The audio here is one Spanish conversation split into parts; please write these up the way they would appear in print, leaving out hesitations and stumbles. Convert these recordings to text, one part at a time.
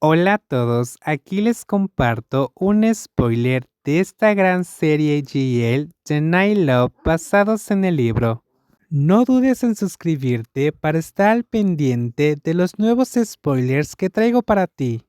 Hola a todos, aquí les comparto un spoiler de esta gran serie GL The Night Love basados en el libro. No dudes en suscribirte para estar al pendiente de los nuevos spoilers que traigo para ti.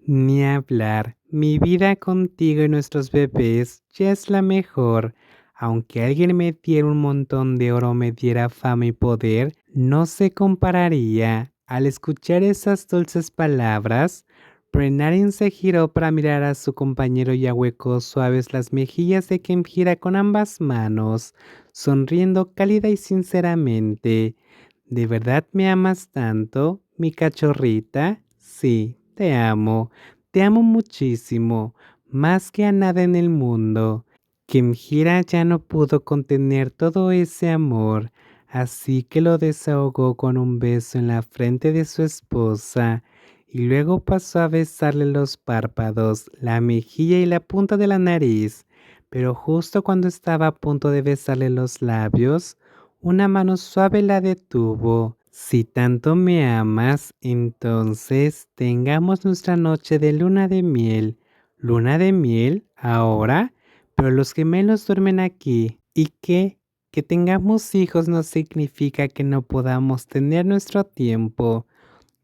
Ni hablar, mi vida contigo y nuestros bebés ya es la mejor. Aunque alguien me diera un montón de oro, me diera fama y poder, no se compararía. Al escuchar esas dulces palabras, Brenarin se giró para mirar a su compañero y ahuecó suaves las mejillas de Kemhira con ambas manos, sonriendo cálida y sinceramente. ¿De verdad me amas tanto, mi cachorrita? Sí, te amo. Te amo muchísimo, más que a nada en el mundo. Kemhira ya no pudo contener todo ese amor, así que lo desahogó con un beso en la frente de su esposa, y luego pasó a besarle los párpados, la mejilla y la punta de la nariz. Pero justo cuando estaba a punto de besarle los labios, una mano suave la detuvo. Si tanto me amas, entonces tengamos nuestra noche de luna de miel. ¿Luna de miel? ¿Ahora? Pero los gemelos duermen aquí. ¿Y qué? Que tengamos hijos no significa que no podamos tener nuestro tiempo.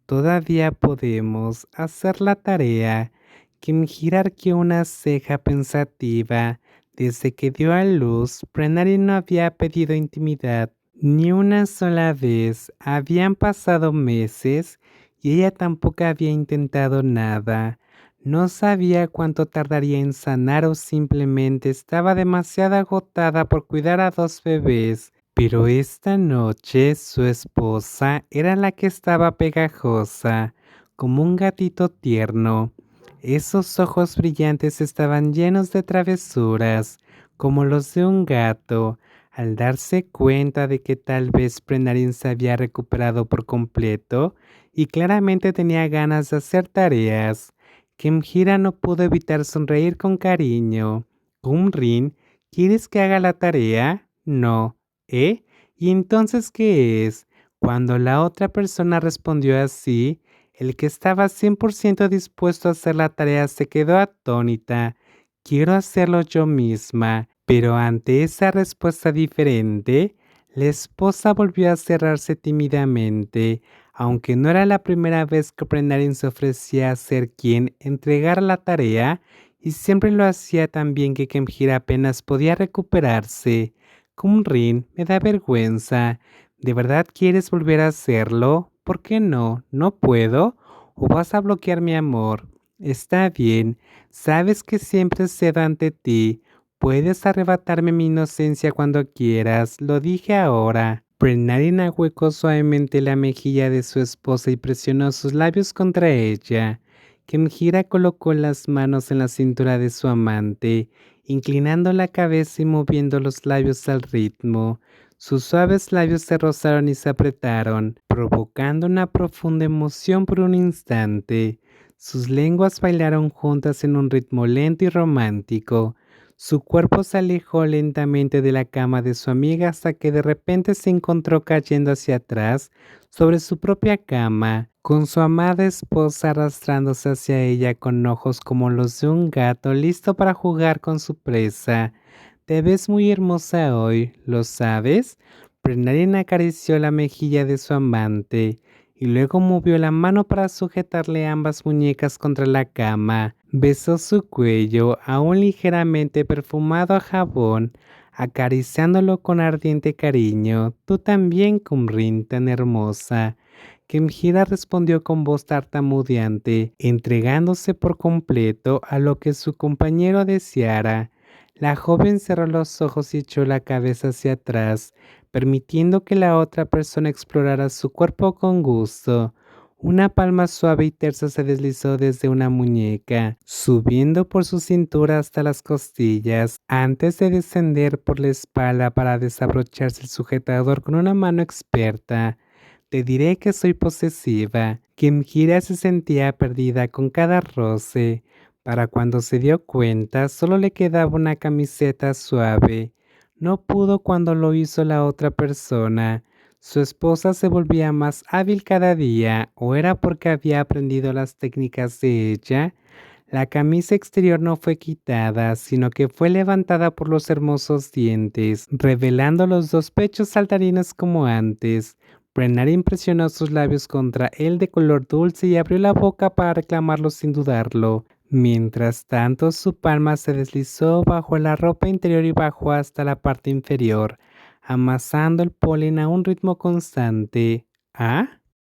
Todavía podemos hacer la tarea. Kimhira arqueó una ceja pensativa. Desde que dio a luz, Prenari no había pedido intimidad ni una sola vez. Habían pasado meses y ella tampoco había intentado nada. No sabía cuánto tardaría en sanar o simplemente estaba demasiado agotada por cuidar a dos bebés. Pero esta noche su esposa era la que estaba pegajosa, como un gatito tierno. Esos ojos brillantes estaban llenos de travesuras, como los de un gato. Al darse cuenta de que tal vez Prenarin se había recuperado por completo y claramente tenía ganas de hacer tareas, Kemhira no pudo evitar sonreír con cariño. Gumrin, ¿quieres que haga la tarea? No. ¿Eh? ¿Y entonces qué es? Cuando la otra persona respondió así, el que estaba 100% dispuesto a hacer la tarea se quedó atónita. Quiero hacerlo yo misma. Pero ante esa respuesta diferente, la esposa volvió a cerrarse tímidamente, aunque no era la primera vez que Prenarin se ofrecía a ser quien entregara la tarea, y siempre lo hacía tan bien que Kemhira apenas podía recuperarse. Kumrin, me da vergüenza. ¿De verdad quieres volver a hacerlo? ¿Por qué no? ¿No puedo? ¿O vas a bloquear mi amor? Está bien, sabes que siempre cedo ante ti. Puedes arrebatarme mi inocencia cuando quieras, lo dije ahora. Brenarin ahuecó suavemente la mejilla de su esposa y presionó sus labios contra ella. Kemhira colocó las manos en la cintura de su amante, inclinando la cabeza y moviendo los labios al ritmo. Sus suaves labios se rozaron y se apretaron, provocando una profunda emoción por un instante. Sus lenguas bailaron juntas en un ritmo lento y romántico. Su cuerpo se alejó lentamente de la cama de su amiga hasta que de repente se encontró cayendo hacia atrás sobre su propia cama, con su amada esposa arrastrándose hacia ella con ojos como los de un gato listo para jugar con su presa. Te ves muy hermosa hoy, ¿lo sabes? Brenarin acarició la mejilla de su amante y luego movió la mano para sujetarle ambas muñecas contra la cama. Besó su cuello, aún ligeramente perfumado a jabón, acariciándolo con ardiente cariño. Tú también, Kumrin, tan hermosa. Kemhira respondió con voz tartamudeante, entregándose por completo a lo que su compañero deseara. La joven cerró los ojos y echó la cabeza hacia atrás, permitiendo que la otra persona explorara su cuerpo con gusto. Una palma suave y tersa se deslizó desde una muñeca, subiendo por su cintura hasta las costillas, antes de descender por la espalda para desabrocharse el sujetador con una mano experta. Te diré que soy posesiva. Kemhira se sentía perdida con cada roce. Para cuando se dio cuenta, solo le quedaba una camiseta suave. No pudo cuando lo hizo la otra persona. Su esposa se volvía más hábil cada día, o era porque había aprendido las técnicas de ella. La camisa exterior no fue quitada, sino que fue levantada por los hermosos dientes, revelando los dos pechos saltarines como antes. Brennar impresionó sus labios contra él de color dulce y abrió la boca para reclamarlo sin dudarlo. Mientras tanto, su palma se deslizó bajo la ropa interior y bajó hasta la parte inferior, amasando el polen a un ritmo constante. ¿Ah?